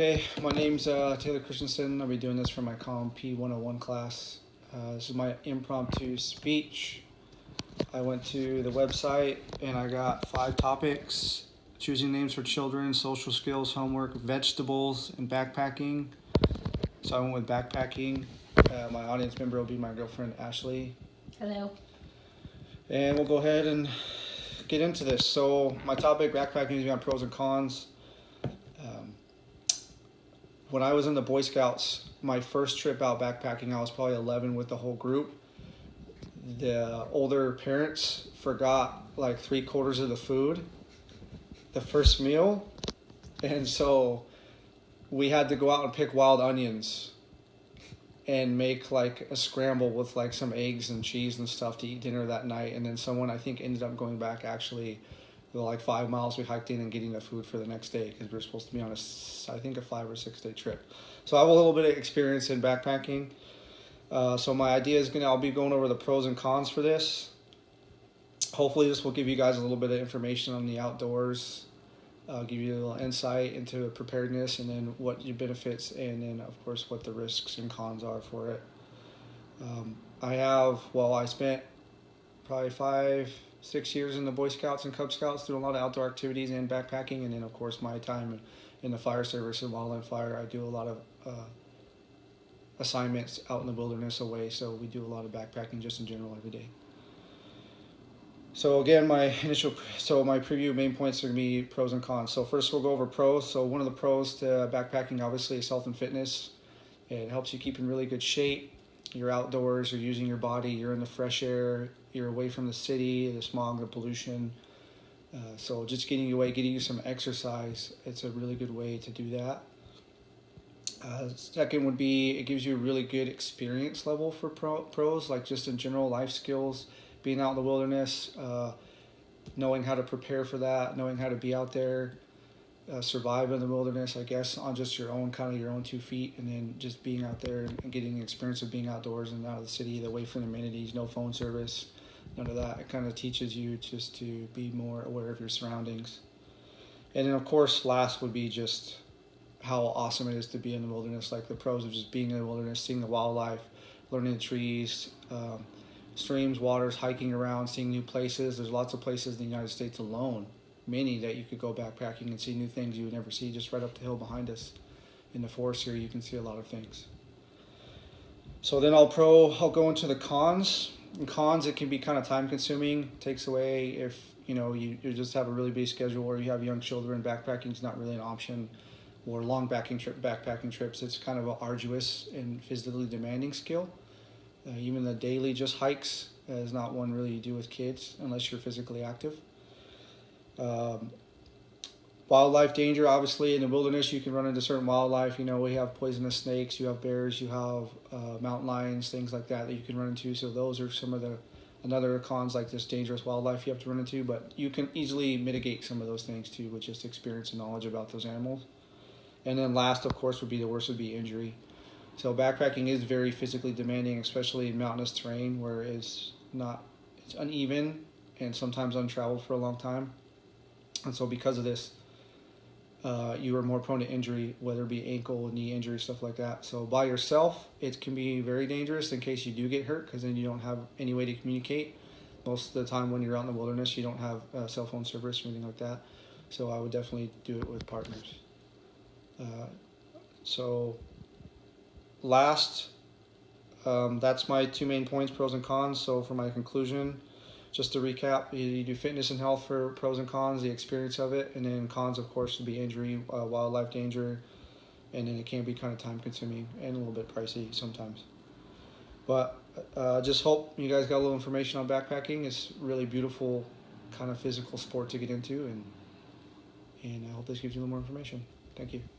Okay, my name's Taylor Christensen. I'll be doing this for my Comp P101 class. This is my impromptu speech. I went to the website and I got 5 topics: choosing names for children, social skills, homework, vegetables, and backpacking. So I went with backpacking. My audience member will be my girlfriend, Ashley. Hello. And we'll go ahead and get into this. So my topic, backpacking, is got pros and cons. When I was in the Boy Scouts, my first trip out backpacking, I was probably 11 with the whole group. The older parents forgot like 3/4 of the food, the first meal, and so we had to go out and pick wild onions and make like a scramble with like some eggs and cheese and stuff to eat dinner that night. And then someone, I think, ended up going back actually the like 5 miles we hiked in and getting the food for the next day, because we were supposed to be on a 5 or 6 day trip. So I have a little bit of experience in backpacking. So my idea is I'll be going over the pros and cons for this. Hopefully this will give you guys a little bit of information on the outdoors, give you a little insight into preparedness, and then what your benefits, and then of course what the risks and cons are for it. I spent probably 5-6 years in the Boy Scouts and Cub Scouts, doing a lot of outdoor activities and backpacking, and then of course my time in the fire service and wildland fire. I do a lot of assignments out in the wilderness away, so we do a lot of backpacking just in general every day. So again, my preview main points are going to be pros and cons. So first we'll go over pros. So one of the pros to backpacking obviously is health and fitness. It helps you keep in really good shape. You're outdoors, you're using your body, you're in the fresh air, you're away from the city, the smog, the pollution. So just getting you some exercise, it's a really good way to do that. Second would be, it gives you a really good experience level for pros, like just in general life skills, being out in the wilderness, knowing how to prepare for that, knowing how to be out there, survive in the wilderness, I guess, on just your own 2 feet, and then just being out there and getting the experience of being outdoors and out of the city, away from the amenities, no phone service, none of that. It kind of teaches you just to be more aware of your surroundings. And then of course last would be just how awesome it is to be in the wilderness, like the pros of just being in the wilderness, seeing the wildlife, learning the trees, streams, waters, hiking around, seeing new places. There's lots of places in the United States alone, many, that you could go backpacking and see new things you would never see. Just right up the hill behind us in the forest here, you can see a lot of things. So then I'll go into the cons. In cons, it can be kind of time consuming, takes away if you just have a really busy schedule, or you have young children. Backpacking is not really an option, or long backpacking trips. It's kind of an arduous and physically demanding skill. Even the daily just hikes is not one really you do with kids unless you're physically active. Wildlife danger, obviously in the wilderness you can run into certain wildlife. We have poisonous snakes, you have bears, you have mountain lions, things like that you can run into. So those are some of another cons, like this dangerous wildlife you have to run into, but you can easily mitigate some of those things too with just experience and knowledge about those animals. And then last, of course, would be injury. So backpacking is very physically demanding, especially in mountainous terrain where it's uneven and sometimes untraveled for a long time. And so because of this, you are more prone to injury, whether it be ankle, knee injury, stuff like that. So by yourself, it can be very dangerous in case you do get hurt, because then you don't have any way to communicate. Most of the time when you're out in the wilderness, you don't have cell phone service or anything like that. So I would definitely do it with partners. So last, that's my 2 main points, pros and cons. So for my conclusion, just to recap, you do fitness and health for pros and cons, the experience of it, and then cons, of course, would be injury, wildlife danger, and then it can be kind of time consuming and a little bit pricey sometimes. But just hope you guys got a little information on backpacking. It's really beautiful kind of physical sport to get into, and I hope this gives you a little more information. Thank you.